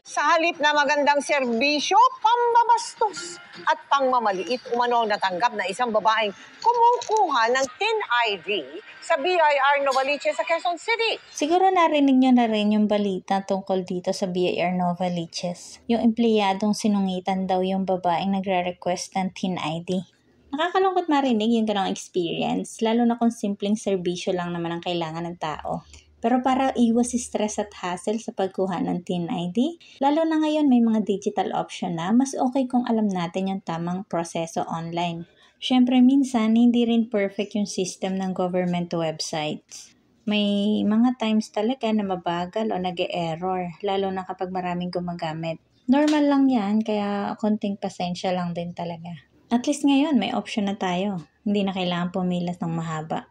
Sa halip na magandang serbisyo, pambabastos at pangmamaliit umano natanggap na isang babaeng kumukuha ng TIN ID sa BIR Novaliches sa Quezon City. Siguro narinig niyo na rin yung balita tungkol dito sa BIR Novaliches. Yung empleyadong sinungitan daw yung babaeng nagre-request ng TIN ID. Nakakalungkot marinig yung ganong experience, lalo na kung simpleng serbisyo lang naman ang kailangan ng tao. Pero para iwas stress at hassle sa pagkuha ng TIN ID, lalo na ngayon may mga digital option na, mas okay kung alam natin yung tamang proseso online. Syempre minsan, hindi rin perfect yung system ng government websites. May mga times talaga na mabagal o nag-e-error, lalo na kapag maraming gumagamit. Normal lang yan, kaya konting pasensya lang din talaga. At least ngayon, may option na tayo. Hindi na kailangan pumilas ng mahaba.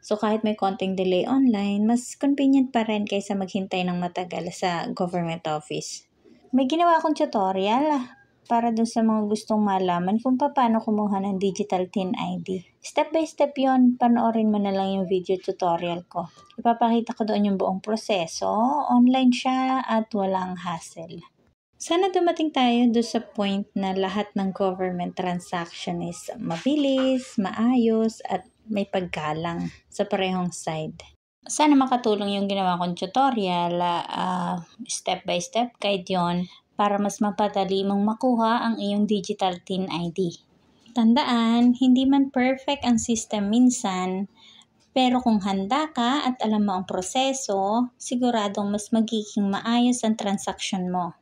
So kahit may konting delay online, mas convenient pa rin kaysa maghintay ng matagal sa government office. May ginawa akong tutorial para dun sa mga gustong malaman kung paano kumuha ng digital TIN ID. Step by step yon, panoorin mo na lang yung video tutorial ko. Ipapakita ko doon yung buong proseso, online siya at walang hassle. Sana dumating tayo doon sa point na lahat ng government transaction is mabilis, maayos, at may paggalang sa parehong side. Sana makatulong yung ginawa kong tutorial, step by step guide yon para mas mapadali mong makuha ang iyong digital TIN ID. Tandaan, hindi man perfect ang system minsan, pero kung handa ka at alam mo ang proseso, siguradong mas magiging maayos ang transaksyon mo.